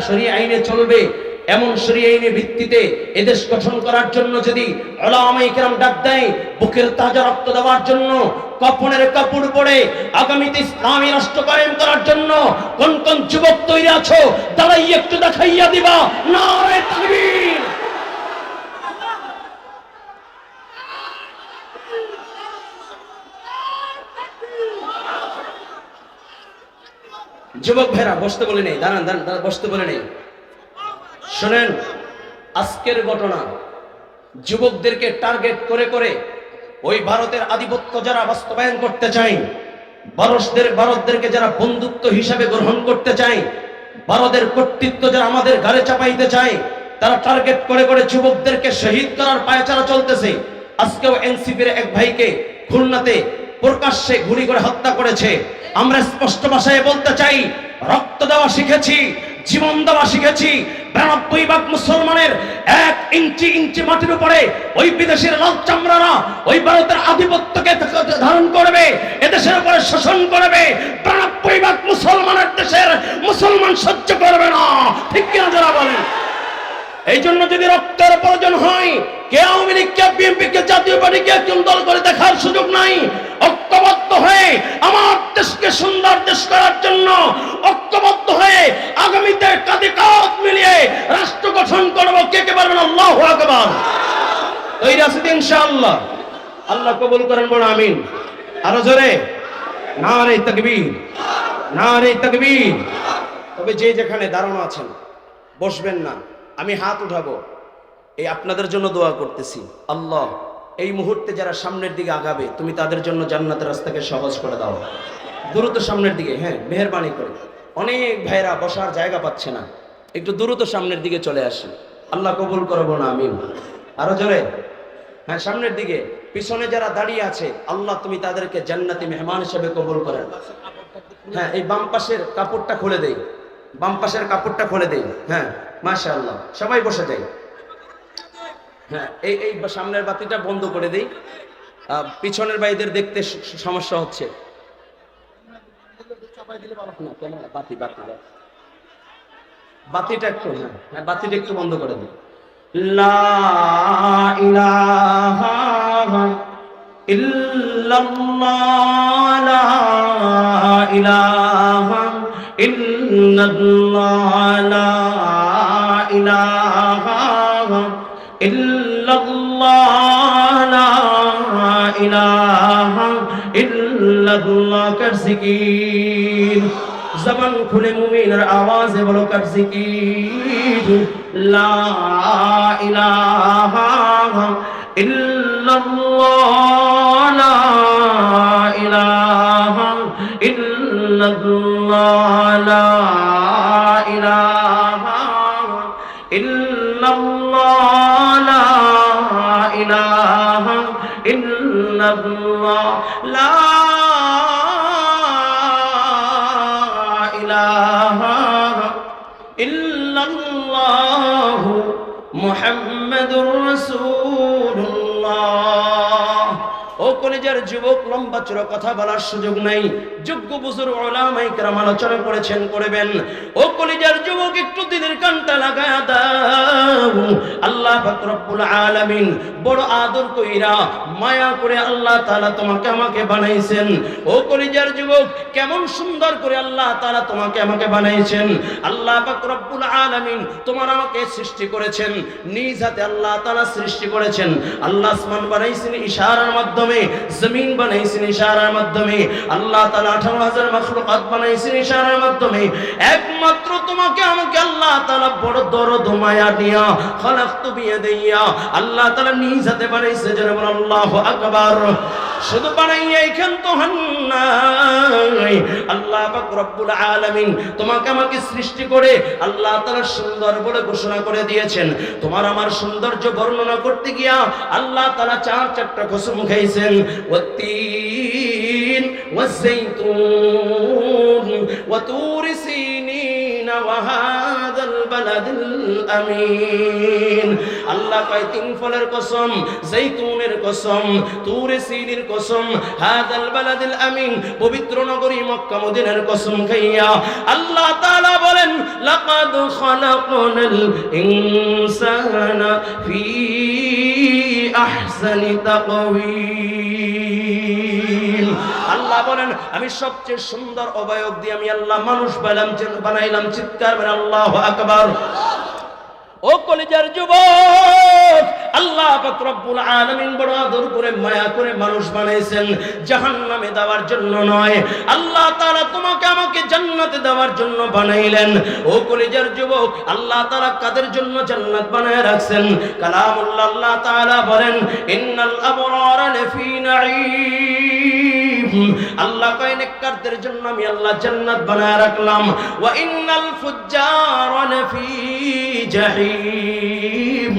শরিয়া আইনে চলবে, এমন শরিয়া আইনের ভিত্তিতে এদেশ গঠন করার জন্য যদি উলামায়ে কেরাম ডাক দেয় বুকের তাজা রক্ত দেওয়ার জন্য, কাপড়ের কাপড় পরে আগামীতে ইসলামী রাষ্ট্র কায়েম করার জন্য কোন কোন যুবক তৈরি আছো দাঁড়াই একটু দেখাইয়া দিবা নারে তাকবীর। যুবক ভাইরা বসতে বলে নেই, দাঁড়ান দাঁড়ান, বসতে বলে নেই। শোনেন, আজকের ঘটনা যুবকদেরকে টার্গেট করে করে ওই ভারতের আধিপত্য যারা বাস্তবায়ন করতে চায়, ভারতদেরকে যারা বন্ধুত্ব হিসাবে গ্রহণ করতে চায়, ভারতের কর্তৃত্ব যারা আমাদের ঘাড়ে চাপাইতে চায়, তারা টার্গেট করে করে যুবকদেরকে শহীদ করার পায়চারা চলতেছে। আজকেও এনসিপির এক ভাইকে খুলনাতে প্রকাশ্যে গুলি করে হত্যা করেছে। আমরা স্পষ্ট ভাষায় বলতে চাই, রক্ত দেওয়া শিখেছি, জীবন দেওয়া শিখেছি। 92 ভাগ মুসলমানের 1 ইঞ্চি মাটির উপরে ওই বিদেশের লাল চামড়ারা ওই ভারতের আধিপত্যকে ধারণ করবে, এদেশের উপরে শাসন করবে। 92 ভাগ মুসলমানের দেশের মুসলমান সহ্য করবে না, ঠিক কিনা যারা বলেন? এই জন্য যদি রক্তের প্রয়োজন হয়, কে আওয়ামী লীগ, কে বিএনপি, কে জাতীয় পার্টিকে একজন দল করে দেখার সুযোগ নাই। ঐক্যবদ্ধ হয়ে আমার দেশকে সুন্দর দেশ করার জন্য ঐক্যবদ্ধ হয়ে আগামীতে কাঁধে কাঁধ মিলিয়ে রাষ্ট্র গঠন করবো। কে কে পারবেন? আল্লাহু আকবার। তৈরি আছি ইনশাআল্লাহ? আল্লাহ কবুল করেন, বড় আমিন। আরো জোরে নারে তাকবীর, নারে তাকবীর। তবে যে যেখানে দাঁড়ানো আছেন বসবেন না, আমি হাত উঠাবো, এই আপনাদের জন্য দোয়া করতেছি। আল্লাহ, এই মুহূর্তে যারা সামনের দিকে আগাবে তুমি তাদের জন্য জান্নাতের রাস্তাকে সহজ করে দাও। দ্রুত সামনের দিকে, হ্যাঁ মেহেরবানি করে। অনেক ভাইরা বসার জায়গা পাচ্ছে না, একটু দ্রুত সামনের দিকে চলে আসে। আল্লাহ কবুল করবো না আমিন। আরো জোরে, হ্যাঁ সামনের দিকে। পিছনে যারা দাঁড়িয়ে আছে আল্লাহ তুমি তাদেরকে জান্নাতি মেহমান হিসেবে কবুল করেন। হ্যাঁ এই বাম পাশের কাপড়টা খুলে দেই, বাম পাশের কাপড়টা খুলে দেই। হ্যাঁ মাশাআল্লাহ, সবাই বসে যাই। হ্যাঁ এই সামনের বাতিটা বন্ধ করে দেই, পিছনের ভাইদের দেখতে সমস্যা হচ্ছে। বাতিটা একটু, হ্যাঁ বাতিটা একটু বন্ধ করে দিই। লা ইলাহা ইল্লাল্লাহ, লা ইলাহা ইল্লাল্লাহ, লা ইলাহা ইল্লাল্লাহ, লা ইলাহা ইল্লাল্লাহ। কর জিকির, জবান খুলে মুমিনের আওয়াজে বলো কর জিকির। লা ইলাহা ইল্লাল্লাহ, লা ইলাহা ইল্লাল্লাহ, লা ইলাহা ইল্লাল্লাহ, লা ইলাহা ইল্লাল্লাহ, লা ইলাহা ইল্লাল্লাহ মুহাম্মাদুর রাসূলুল্লাহ। ও কলেজের যুবক, লম্বা চড়া কথা বলার সুযোগ নাই, যোগ্য বুজুর্গ উলামায়ে কেরাম আলোচনা করেছেন, করবেন। ও কলেজের যুবক, একটু দিলের কানটা লাগায়া দাও। আল্লাহ পাক রব্বুল আলামিন বড় আদর কইরা মায়া করে আল্লাহ তাআলা তোমাকে আমাকে বানাইছেন। ও কলেজের যুবক, কেমন সুন্দর করে আল্লাহ তাআলা তোমাকে আমাকে বানাইছেন। আল্লাহ পাক রব্বুল আলামিন তোমার আমাকে সৃষ্টি করেছেন, নিজ হাতে আল্লাহ তাআলা সৃষ্টি করেছেন। আল্লাহ আসমান বানাইছেন ইশারার মাধ্যমে, জমিন বানাইছেন ইশারার মাধ্যমে, আল্লাহ তাআলা 18,000 মাখলুকাত বানাইছেন ইশারার মাধ্যমে। একমাত্র তোমাকে আমাকে আল্লাহ তাআলা বড় দরদ মায়া দিয়া খালাকতু বিয়াদিয়া, আল্লাহ তাআলা নিজ হাতে বানাইছে। যারা বলেন আল্লাহু আকবার। শুধু বানাইয়া এইখান তো হন নাই, আল্লাহ পাক রব্বুল আলামিন তোমাকে আমাকে সৃষ্টি করে আল্লাহ তাআলা সুন্দর বলে ঘোষণা করে দিয়েছেন। তোমার আমার সৌন্দর্য বর্ণনা করতে গিয়া আল্লাহ তাআলা 4টা কসম খাইছেন। ওয়াত্তিন ওয়াজ্জাইতুন ওয়া তুরি সিনিন ওয়া হাযাল বালাদিল আমিন। আল্লাহ কয় 3 ফলের কসম, জৈতুনের কসম, তুরে সিনির কসম, হাযাল বালাদিল আমিন, পবিত্র নগরী মক্কা মদিনার কসম খাইয়া আল্লাহ তাআলা বলেন লাকাদ খালাকনাল ইনসানা ফি আহসানি তাকওয়িম। আল্লাহ বলেন আমি সবচেয়ে সুন্দর অবয়ব দিয়ে আমি আল্লাহ মানুষ বানাইলাম। চিৎকার করে আল্লাহু আকবার। ও কলিজার যুবক, আল্লাহ পাক রব্বুল আলামিন বড় আদর করে মায়া করে মানুষ বানাইছেন জাহান্নামে দেওয়ার জন্য নয়। আল্লাহ তাআলা তোমাকে আমাকে জান্নাতে দেওয়ার জন্য বানাইলেন। ও কলিজার যুবক, আল্লাহ তাআলা কাদের জন্য জান্নাত বানায় রাখছেন? কালামুল্লাহ আল্লাহ তাআলা বলেন ইন্নাল আবরারা লাফি নাঈম। আল্লাহ কয় নেককারদের জন্য আমি আল্লাহ জান্নাত বানায় রাখলাম। ওয়া ইন্নাল ফুজ্জারা লাফি জাহিম।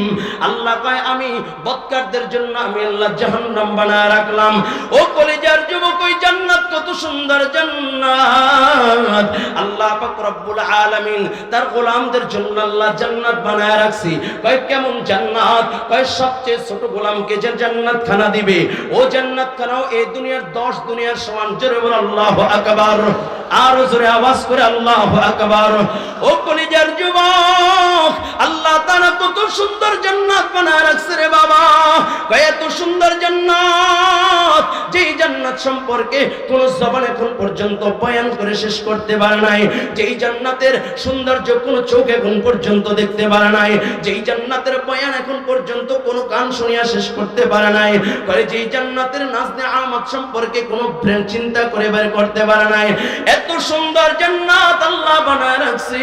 আল্লাহ কয় আমি বদকারদের জন্য আমি আল্লাহ জাহান্নাম বানায় রাখলাম। ও কলিজার যুবক, ওই জান্নাত কত সুন্দর জান্নাত! আল্লাহ পাক রব্বুল আলামিন তার গোলামদের জন্য আল্লাহ জান্নাত বানায় রাখছি। কয় কেমন জান্নাত? কয় সবচেয়ে ছোট গোলামকে যে জান্নাত খানা দিবে, ও জান্নাত খানাও এই দুনিয়ার 10 দুনিয়ার সমান। জোরে বল আল্লাহু আকবার। আর জোরে আওয়াজ করে আল্লাহু আকবার। ও কলিজার যুবক, আল্লাহ তাআলা কত সুন্দর জান্নাত বানায় রাখছে রে বাবা। কয় এত সুন্দর জান্নাত, যেই জান্নাত সম্পর্কে কোন জবান এখন পর্যন্ত বয়ান করে শেষ করতে পারে নাই। যেই জান্নাতের সৌন্দর্য কোন চোখ এখন পর্যন্ত দেখতে পারে নাই। যেই জান্নাতের বয়ান এখন পর্যন্ত কোন কান শুনিয়া শেষ করতে পারে নাই। কয় যেই জান্নাতের নাজনে আমত সম্পর্কে কোন ব্রেন চিন্তা করে বের করতে পারে নাই। এত সুন্দর জান্নাত আল্লাহ বানায় রাখছে।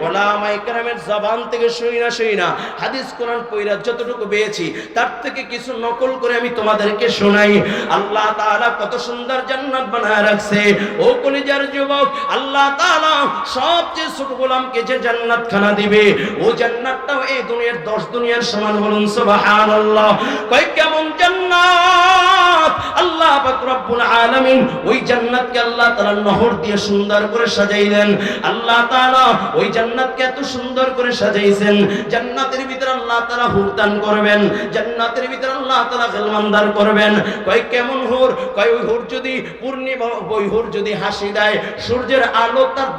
ওলামায়ে কেরামের জবান থেকে শুইনা হাদিস কোরআন পড়া যতটুকু পেয়েছি তার থেকে কিছু নকল করে আমি তোমাদেরকে শোনাই। আল্লাহ তাআলা কত সুন্দর জান্নাত বানায় রাখছে। ও কলিজার যুবক, আল্লাহ তাআলা সবচেয়ে ছোট গোলামকে যে জান্নাত খানা দিবে, ও জান্নাতটাও এই দুনিয়ার 10 দুনিয়ার সমান। বলুন সুবহানাল্লাহ। কয় কেমন জান্নাত? আল্লাহ পাক রব্বুল আলামিন ওই জান্নাতকে আল্লাহ তাআলা নহর দিয়ে সুন্দর করে সাজাইলেন। আল্লাহ তাআলা ওই জান্নাতকে এত সুন্দর করে সাজাইছেন। জান্নাতের ভিতরে আল্লাহ তাআলা হুর দান করবেন। জান্নাতের ভিতরে আল্লাহ তাআলা গলমান দান করবেন। কয় কেমন হুর? কয় ওই হুর যদি পূর্ণিমা, ওই হুর যদি হাসি দেয়, সূর্যের আলো তার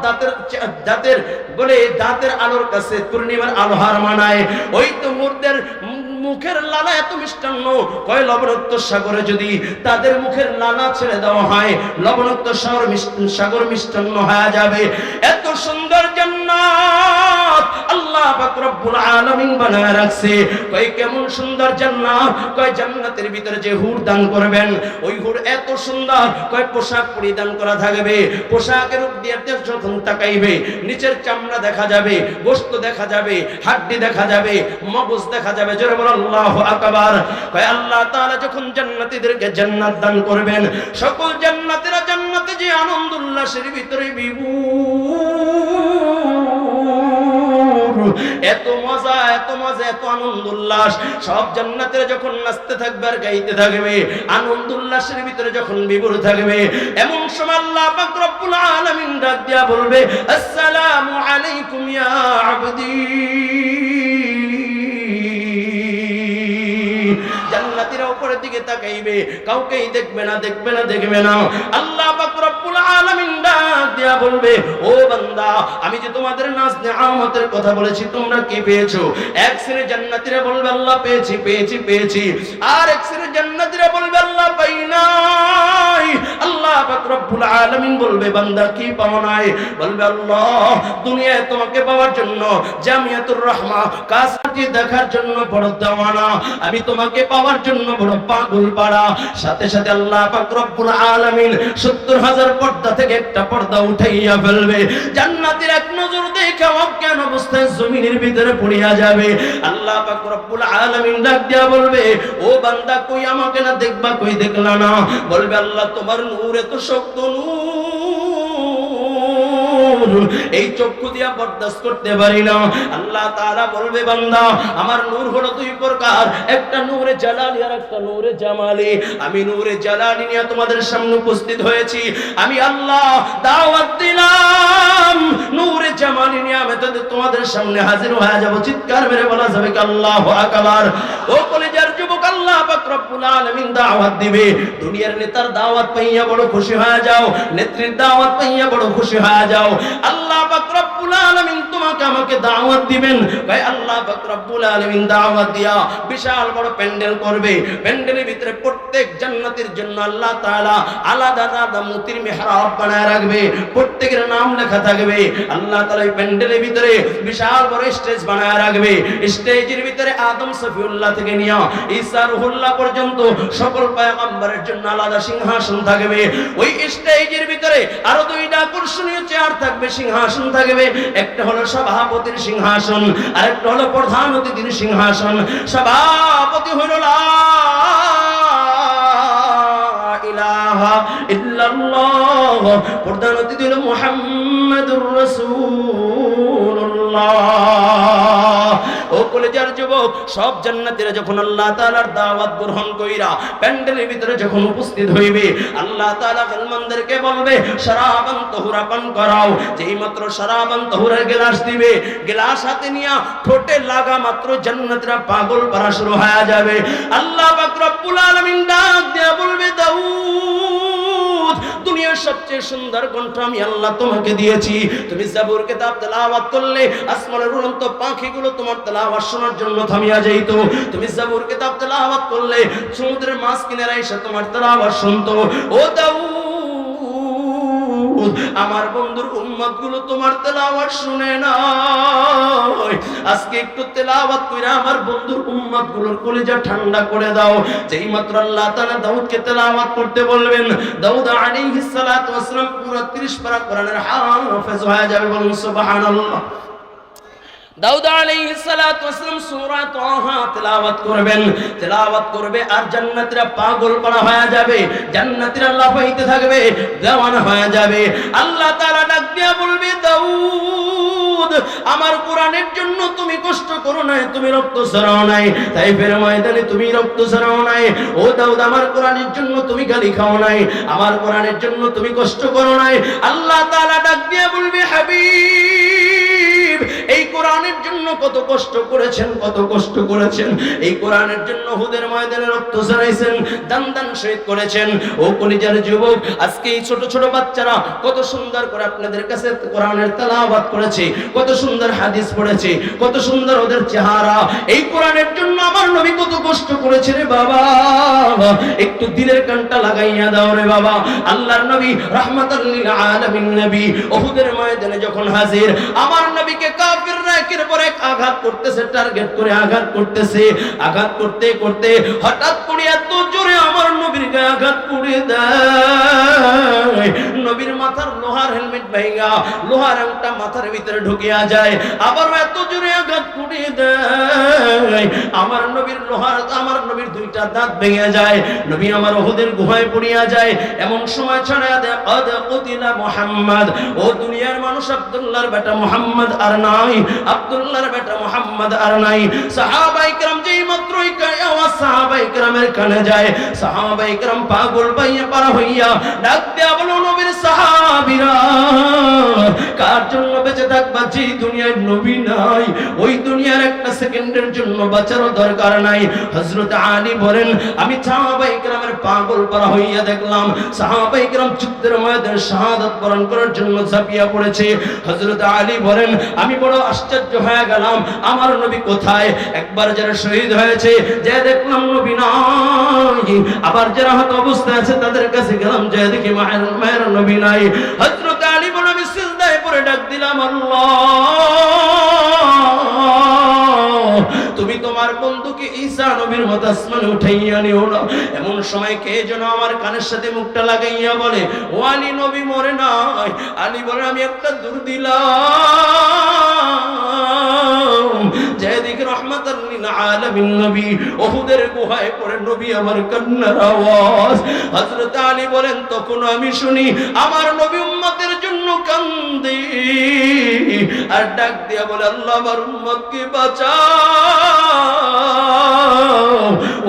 দাঁতের আলোর কাছে পূর্ণিমার আলো হার মানায়। ওই তো হুরদের মুখের লালা এত মিষ্টান্ন। কয় লবণাক্ত সাগরে যদি তাদের মুখের লালা ছেড়ে দেওয়া হয়, লবণাক্ত সাগর মিষ্টান্ন হয়ে যাবে। এত সুন্দর জান্নাত আল্লাহ পাক রব্বুল আলামিন বানায় রাখছে। কয় কেমন সুন্দর জান্নাত? কয় জান্নাতের ভিতরে যে হুর দান করবেন, ওই হুর এত সুন্দর। কয় পোশাক পরিধান করা থাকবে, পোশাকের উপর দিয়ে যখন তাকাইবে নিচের চামড়া দেখা যাবে, গোশত দেখা যাবে, হাড্ডি দেখা যাবে, মগজ দেখা যাবে। জোরে বল আল্লাহু আকবার। কয় আল্লাহ তাআলা যখন জান্নাতীদেরকে জান্নাত দান করবেন, সকল জান্নাতীরা জান্নাতে যে আনন্দ উল্লাসের ভিতরে এত মজা, এত মজা, এত আনন্দ উল্লাস। সব জান্নাতীরা যখন নাচতে থাকবে আর গাইতে থাকবে, আনন্দ উল্লাসের ভিতরে যখন বিভোর থাকবে, এমন সময় আল্লাহ পাক রব্বুল আলামিন ডাক দিয়া বলবে আসসালামু আলাইকুম ইয়া আবদি। জান্নাতীরা উপরের দিকে তাকাইবে, কাউকেই দেখবে না, দেখবে না, দেখবে না। আল্লাহ পাক রব্বুল আলামিন ডাক দিয়া বলবে ও বান্দা, আমি যে তোমাদের নাজ নেয়ামতের কথা বলেছি তোমরা কি পেয়েছো? এক শ্রেণীর জান্নাতীরা বলবে আল্লাহ পেয়েছি, পেয়েছি, পেয়েছি। আর এক শ্রেণীর জান্নাতীরা বলবে আল্লাহ পাই নাই। আল্লাহ পাক রব্বুল আলামিন বলবে বান্দা কি পাও নাই? বলবে আল্লাহ দুনিয়ায় তোমাকে পাওয়ার জন্য জামিয়াতুর রাহমা কাজটি দেখার জন্য বড় দেওয়ানা, আমি তোমাকে পাওয়ার জন্য বড় পাগল পাড়া। সাথে সাথে আল্লাহ পাক রব্বুল আলামিন 70,000 পর্দা থেকে একটা পর্দা উঠাইয়া ফেলবে। জান্নাতের এক নজর দেখে অজ্ঞান অবস্থায় জমিনের ভিতরে পড়িয়া যাবে। আল্লাহ পাক রব্বুল আলামিন ডাক দিয়া বলবে ও বান্দা কই আমাকে না দেখবা, কই দেখলা না? বলবে আল্লাহ তোমার নূর এত শক্ত নূর, এই চক্ষু দিয়া বরদাস্ত করতে পারি না। আল্লাহ তাআলা বলবে বান্দা আমার নূর হলো দুই প্রকার, একটা নূরে জালালি আর একটা নূরে জামালি। আমি নূরে জালালি নিয়ে তোমাদের সামনে উপস্থিত হয়েছি, আমি আল্লাহ দাওয়াত দিলাম নূরে জামালি নিয়ে আমি তোমাদের সামনে হাজির হয়ে যাব। চিৎকার মেরে বলা যাবে কি আল্লাহু আকবার। ও কলিজার যুবক, আল্লাহ পাক রব্বুল আলামিন দাওয়াত দিবে। দুনিয়ার নেতার দাওয়াত পাইয়া বড় খুশি হয়ে যাও, নেত্রীর দাওয়াত পাইয়া বড় খুশি হয়ে যাও। আল্লাহ পাক রব্বুল তোমাকে আমাকে দাওয়াত দিবেন? ভাই আল্লাহ পাক রব্বুল আলামিন দাওয়াত দিয়া বিশাল বড় প্যান্ডেল করবে। প্যান্ডেলের ভিতরে প্রত্যেক জান্নাতের জন্য আল্লাহ তাআলা আলাদা আলাদা মুতির মেহরাব বানায় রাখবে, প্রত্যেকের নাম লেখা থাকবে। আল্লাহ তাআলা এই প্যান্ডেলের ভিতরে বিশাল বড় স্টেজ বানায় রাখবে। স্টেজের ভিতরে আদম সফিউল্লাহ থেকে নিয়া ঈসা রুহুল্লাহ পর্যন্ত সকল পয়গম্বরের জন্য আলাদা সিংহাসন থাকবে। ওই স্টেজের ভিতরে আরো দুইটা আকর্ষণীয় চেয়ার থাকবে, সিংহাসন থাকবে। একটা হলো সভাপতির সিংহাসন, আরেকটা হলো প্রধান অতিথির সিংহাসন। সভাপতি হইল লা ইলাহা ইল্লাল্লাহ, প্রধান অতিথি হলো মুহাম্মাদুর রাসূলুল্লাহ। ও কলেজার যুবক, সব জান্নাতীরা যখন আল্লাহ তাআলার দাওয়াত গ্রহণ কইরা প্যান্ডেলের ভিতরে যখন উপস্থিত হইবে, আল্লাহ তাআলা মুসলমানদেরকে বলবে শরাবান তাহুরা পান করাও। যেই মাত্র শরাবান তাহুরের গ্লাস দিবে, গ্লাস হাতে নিয়া ঠোঁটে লাগা মাত্র জান্নাতীরা পাগল পারা শুরু হয়ে যাবে। আল্লাহ পাক রব্বুল আলামিন ডাক দিয়া বলবে, দাউদ, দুনিয়ার সবচেয়ে সুন্দর কণ্ঠ আমি আল্লাহ তোমাকে দিয়েছি। তুমি জাবুর কিতাব তেলাওয়াত করলে আসমানের উড়ন্ত পাখিগুলো তোমার তেলাওয়াত শোনার জন্য থামিয়া যাইত। তুমি জাবুর কিতাব তেলাওয়াত করলে সমুদ্রের মাছ কিনারা এসে তোমার তেলাওয়াত শুনতো। ও দাউদ, আমার বন্ধুর উম্মতগুলো তোমার তেলাওয়াত শুনে না। আজকে একটু তেলাওয়াত কইরা আমার বন্ধুর উম্মতগুলোর কলিজা ঠান্ডা করে দাও। যেই মাত্র আল্লাহ তাআলা দাউদকে তেলাওয়াত করতে বলবেন, দাউদ আলাইহিস সালাতু ওয়াস সালাম পুরো 30 পারা কোরআনের হাফেজ হয়ে যাবে। বলুন সুবহানাল্লাহ। দাউদ আলাইহিস সালাতু ওয়াস সালাম সূরা তাহা তেলাওয়াত করবেন, তেলাওয়াত করবে আর জান্নাতীরা পাগল পারা হয়ে যাবে, জান্নাতীরা লাফাইতে থাকবে, দেওয়ানা হয়ে যাবে। আল্লাহ তাআলা ডাক দিয়া বলবে, দাউদ, আমার কোরআনের জন্য তুমি কষ্ট করো নাই, তুমি রক্ত ঝরাও নাই, তাইফের ময়দানে তুমি রক্ত ঝরাও নাই। ও দাউদ, আমার কোরআনের জন্য তুমি গালি খাও নাই, আমার কোরআনের জন্য তুমি কষ্ট করো নাই। আল্লাহ তাআলা ডাক দিয়া বলবে, হাবিব, এই কোরআনের জন্য কত কষ্ট করেছেন, কত কষ্ট করেছেন। এই কোরআনের জন্য হুদের ময়দানে রক্ত ঝরাইছেন, দান দান শহীদ করেছেন। ও কলিজার যুবক, আজকে এই ছোট ছোট বাচ্চারা কত সুন্দর করে আপনাদের কাছে কোরআনের তেলাওয়াত করেছে, কত সুন্দর হাদিস পড়েছে, কত সুন্দর ওদের চেহারা। এই কোরআনের জন্য আমার নবী কত কষ্ট করেছে রে বাবা, একটু দিলের কানটা লাগাইয়া দাও রে বাবা। আল্লাহর নবী রাহমাতাল লিল আলামিন নবী উহুদের ময়দানে যখন হাজির, আমার নবীকে কাফিররা একের পর এক আঘাত করতেছে, টার্গেট করে আঘাত করতেছে। আঘাত করতে করতে হঠাৎ করে এত জোরে আমার নবীর গায়ে আঘাত করে দেয়, নবীর মাথার লোহার হেলমেট ভাঙা, লোহার আংটা মাথার ভিতরে ঢুকিয়া যায়। আবার এত জোরে আঘাত করে দেয়, আমার নবীর নবীর দুইটা দাঁত ভেঙে যায়, নবী আমার উহুদের গুহায় পড়িয়া যায়। এমন সময় ছড়ায়া দেয়, কদ কুতিলা মুহাম্মদ, ও দুনিয়ার মানুষ, আব্দুল্লাহর বেটা মুহাম্মদ আর নাই, আব্দুল্লাহর বেটা মুহাম্মদ আর নাই। সাহাবায়ে কেরাম যেই মাত্রই আওয়াজ সাহাবায়ে কেরামের কানে যায়, সাহাবায়ে কেরাম পাগল পাইয়া পারা হইয়া ডাক দেয়া বলো, নবীর সাহাবীরা, কার জন্য বেঁচে থাকবা? যে দুনিয়ার নবী নাই, ওই দুনিয়ার একটা সেকেন্ডের জন্য বাঁচারও দরকার নাই। হযরত আলী বলেন, আমি সাহাবায়ে কেরামের পাগল পারা হইয়া দেখলাম সাহাবায়ে কেরাম যুদ্ধের ময়দানে শাহাদাত বরণ করার জন্য ঝাঁপিয়া পড়েছে। হযরত আলী বলেন, আমি বড় আশ্চর্য হয়ে গেলাম, আমার নবী কোথায়? একবার যারা শহীদ হয়েছে যে দেখলাম নবী নাই, আবার যারা হত অবস্থায় আছে তাদের কাছে গেলাম, যে দেখি মায়ের নবী নাই। হযরত আলী বলেন, আমি সিজদায় পড়ে ডাক দিলাম, আল্লাহ, তুমি তোমার বন্ধুকে ঈসা নবীর মত আসমানে উঠাইয়া নিও না। এমন সময় কে যেন আমার কানের সাথে মুখটা লাগাইয়া বলে, ও আলী, নবী মরে নাই। আলী বলে, আমি একটা দূর দিলাম, যেদিকে রহমাতাল লিল আলামিন নবী উহুদের গুহায় পড়ে নবী আমার কান্নার আওয়াজ। হযরত আলী বলেন, তখন আমি শুনি আমার নবী উম্মতের জন্য কান্দে আর ডাক দিয়া বলে, আল্লাহ, আমার উম্মতকে বাঁচাও,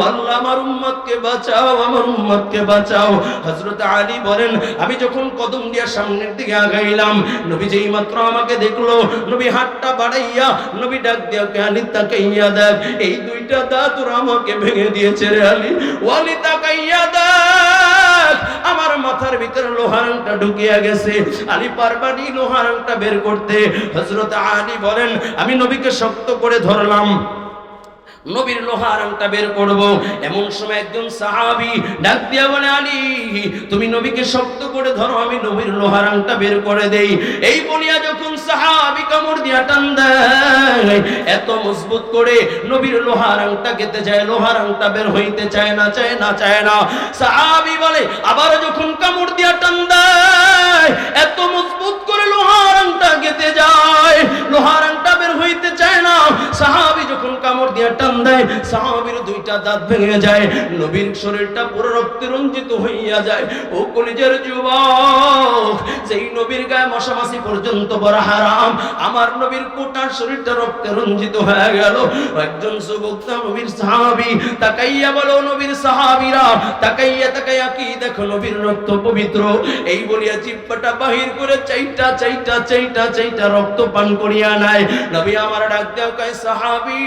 আল্লাহ, আমার উম্মতকে বাঁচাও, আমার উম্মতকে বাঁচাও। হযরত আলী বলেন, আমি যখন কদম দিয়া সামনের দিকে আগাইলাম, নবী যেই মাত্র আমাকে দেখলো, নবী হাতটা বাড়াইয়া নবী ডাক দিয়া, আলী তাকাইয়া দেখ, এই দুইটা দাঁত ওরা আমাকে ভেঙে দিয়েছে রে আলী, ওয়ালি তাকাইয়া দেখ, আমার মাথার ভিতরে লোহার আংটা ঢুকিয়া গেছে। আলী পারবানি লোহার আংটা বের করতে, হযরত আলী বলেন আমি নবীকে শক্ত করে ধরলাম, নবীর লোহার আংটা বের করব। এমন সময় একজন সাহাবী ডাক দিয়া বলে আলী তুমি নবীকে শক্ত করে ধরো, আমি নবীর লোহার আংটা বের করে দেই। এই বলিয়া যখন সাহাবী কামড় দিয়া টান দেয়, এত মজবুত করে নবীর লোহার আংটা গেতে যায়, লোহার আংটা বের হইতে চায় না। সাহাবী বলে আবার যখন কামড় দিয়া টান দেয়, এত মজবুত করে লোহার আংটা গেতে যায়, লোহার আংটা বের হইতে চায় না। সাহাবী যখন কামড় দিয়া টান দেয়, সাহাবীর দুইটা দাঁত ভেঙে যায়, নবীর শরীরটা পুরো রক্তে রঞ্জিত হইয়া যায়। ও কলিজার যুবক, যেই নবীর গায়ে মশা মাছি পর্যন্ত বড় হারাম, আমার নবীর গোটার শরীরটা রক্তে রঞ্জিত হয়ে গেল। একজন যুবক নবীর সাহাবী তাকাইয়া বলো, নবীর সাহাবীরা তাকাইয়া কি দেখো নবীর রক্ত পবিত্র। এই বলিয়া জিহ্বাটা বাহির করে চাইটা রক্ত পান করিয়া নাই। নবী আমার ডাক দেও কয় সাহাবী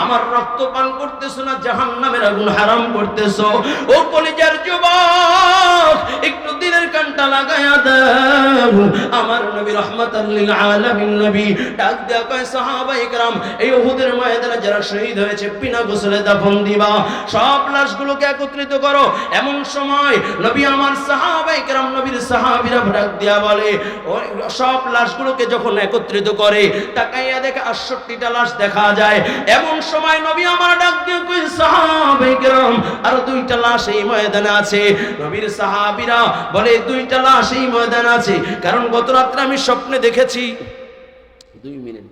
আমার রক্ত পান করতেছো না জাহান্নামের আগুন হারাম করতেছো। ও কলিজার যুবক একটু দিনের কানটা লাগায়া দাও, আমার নবী রাহমাতাল লিল আলামিন নবী ডাক দেয়া কয় সাহাবায়ে কেরাম এই উহুদের ময়দানে যারা শহীদ হয়েছে বিনা গোসলে দাফন দিবা, সব লাশগুলোকে একত্রিত করো। এমন সময় নবী আমার সাহাবায়ে কেরাম নবীর সাহাবীরা ডাক দেয়া বলে ওই সব লাশগুলোকে যখন একত্রিত করে তাকাইয়া দেখে 68টা লাশ দেখা যায়। এমন সময় নবী আমার ডাক দিয়ে কই সাহাবায়ে কেরাম আর দুইটা লাশ এই ময়দানে আছে। নবীর সাহাবীরা বলে দুইটা লাশ এই ময়দানে আছে, কারণ গত রাতে আমি স্বপ্নে দেখেছি 2 মিনিট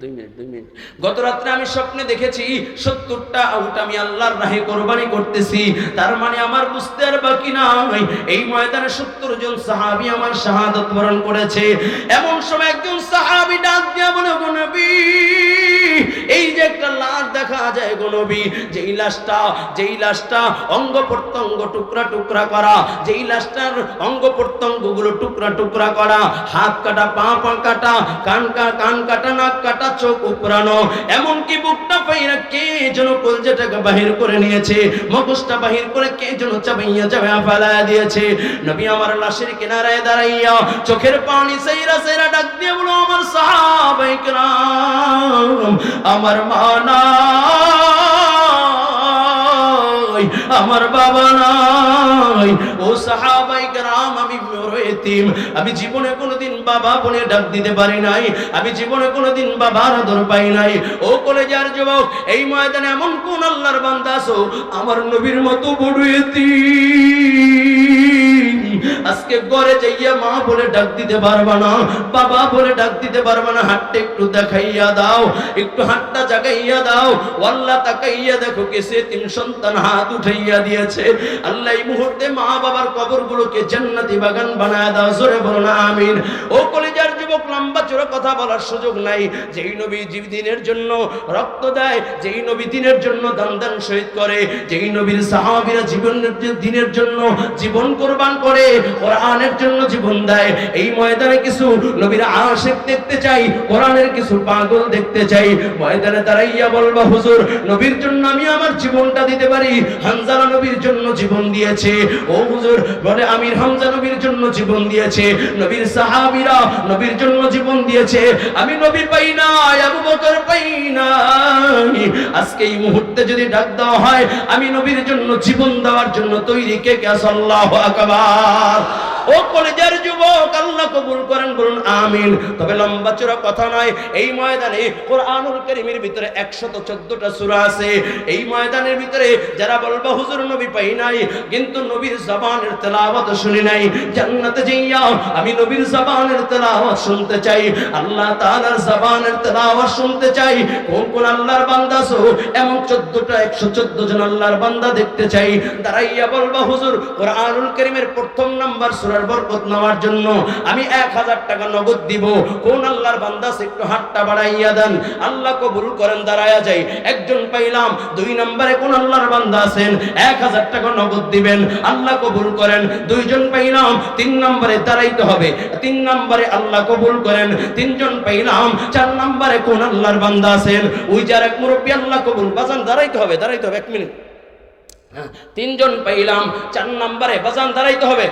গত রাতে আমি স্বপ্নে দেখেছি 70টা উট আমি আল্লাহর রাহে কুরবানি করতেছি। তার মানে আমার বুঝতে আর বাকি নাই এই ময়দানে 70 জন সাহাবী আমার শাহাদাত বরণ করেছে। এমন সময় একজন সাহাবী ডাক দিয়া বলে গো নবী এই যে একটা লাশ দেখা যায় গো নবী, যেই লাশটা অঙ্গ প্রত্যঙ্গ টুকরা করা, যেই লাশটার অঙ্গ প্রত্যঙ্গগুলো টুকরা করা, হাত কাটা পা কাটা কান কাটা নাক কাটা চোখ উপরানো, এমনকি বুকটা পাইরা কে যেন কলজাটাকে বাহির করে নিয়েছে, মগজটা বাহির করে কে যেন চাবাইয়া ফেলায়া দিয়েছে। নবী আমার লাশের কিনারায় দাঁড়াইয়া চোখের পানি সাইরা ডাক দিয়ে বলো আমার সাহাবায়ে কেরাম আমার মা নাই, আমার বাবা নাই, ও সাহাবায়ে কেরাম আমি এতিম, আমি জীবনে কোনোদিন বাবা বলে ডাক দিতে পারি নাই, আমি জীবনে কোনোদিন বাবার আদর পাই নাই। ও কলেজার যুবক এই ময়দানে এমন কোন আল্লাহর বান্দা আছো আমার নবীর মতো বড় এতিম, আজকে ঘরে যাইয়া মা বলে ডাক দিতে পারবা না, বাবা বলে ডাক দিতে পারবা না, হাতটা একটু দেখাইয়া দাও, একটু হাতটা জাগাইয়া দাও। আল্লাহ তাকাইয়া দেখো কেসে 3 সন্তান হাত উঠাইয়া দিয়েছে। আল্লাহ এই মুহূর্তে মা বাবার কবরগুলোকে জান্নাতি বাগান বানায় দাও, জোরে বলো না আমিন। ও কলিজার যুবক লম্বা চড়া কথা বলার সুযোগ নাই। যেই নবী দিনের জন্য রক্ত দেয়, যেই নবী দিনের জন্য দান শহীদ করে, যেই নবীর সাহাবীরা দিনের জন্য জীবন কুরবান করে, কোরআনের জন্য জীবন দেয়। এই ময়দানে কিছু নবীর আশিক দেখতে চাই, কোরআনের কিছু পাগল দেখতে চাই। ময়দানে দাঁড়াইয়া বলবা হুজুর নবীর জন্য আমি আমার জীবনটা দিতে পারি। হামজালা নবীর জন্য জীবন দিয়েছে। ও হুজুর বলে আমির হামজা নবীর জন্য জীবন দিয়েছে, নবীর সাহাবীরা নবীর জন্য জীবন দিয়েছে, আমি নবী পাই না, আবু বকর পাই না। আজকে এই মুহূর্তে যদি ডাক দেওয়া হয় আমি নবীর জন্য জীবন দেওয়ার জন্য তৈরি, কে কে আছে? আল্লাহু আকবার। ও কলেজার যুবক আল্লাহ কবুল করেন, বলুন আমিন। তবে লম্বা চড়া কথা নয়, এই ময়দানে কোরআনুল কারীমের ভিতরে 114টা সূরা আছে। এই ময়দানের ভিতরে যারা বলবা হুজুর নবী পাই নাই, কিন্তু নবীর জবানের তেলাওয়াত শুনি নাই, জান্নাতে যাইয়া আমি নবীর জবানের তেলাওয়াত শুনতে চাই, আল্লাহ তাআলার জবানের তেলাওয়াত শুনতে চাই। কোন আল্লাহর বান্দা আছো এমন 114 জন আল্লাহর বান্দা দেখতে চাই। দাঁড়াইয়া বলবা হুজুর কোরআনুল কারীমের প্রথম নাম্বার সূরা বরকত নেওয়ার জন্য আমি 1000 টাকা নগদ দিব। কোন আল্লাহর বান্দা একটু হাতটা বাড়াইয়া দেন, আল্লাহ কবুল করেন। দাঁড়ায়া যাই, একজন পাইলাম। 2 নম্বরে কোন আল্লাহর বান্দা আছেন 1000 টাকা নগদ দিবেন, আল্লাহ কবুল করেন। 2 জন পাইলাম। 3 নম্বরে দাঁড়াইতে হবে, 3 নম্বরে আল্লাহ কবুল করেন। 3 জন পাইলাম। 4 নম্বরে কোন আল্লাহর বান্দা আছেন ওই যার এক মুরব্বি, আল্লাহ কবুল। বাজান দাঁড়াইতে হবে 1 মিনিট। তিনজন পাইলাম। 4 নম্বরে বাজান দাঁড়াইতে হবে।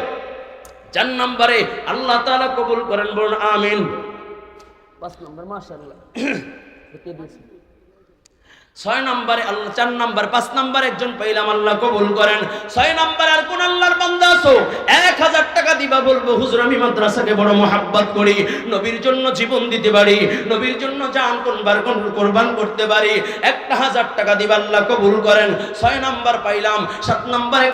4 নম্বরে আল্লাহ তাআলা কবুল করেন, বলুন আমিন। 5 নম্বর মাশাআল্লাহ। 6 নম্বরে আল্লাহ, 4 নম্বর 5 নম্বর একজন পাইলাম, আল্লাহ কবুল করেন। 6 নম্বরে আর কোন আল্লাহর বান্দা আছো 1000 টাকা দিবা, বলবো হুজুর আমি মাদ্রাসাকে বড় মহব্বত করি, নবীর জন্য জীবন দিতে পারি, নবীর জন্য জান কোরবান করতে পারি, 1000 টাকা দিবা, আল্লাহ কবুল করেন। 6 নম্বর পাইলাম। 7 নম্বরে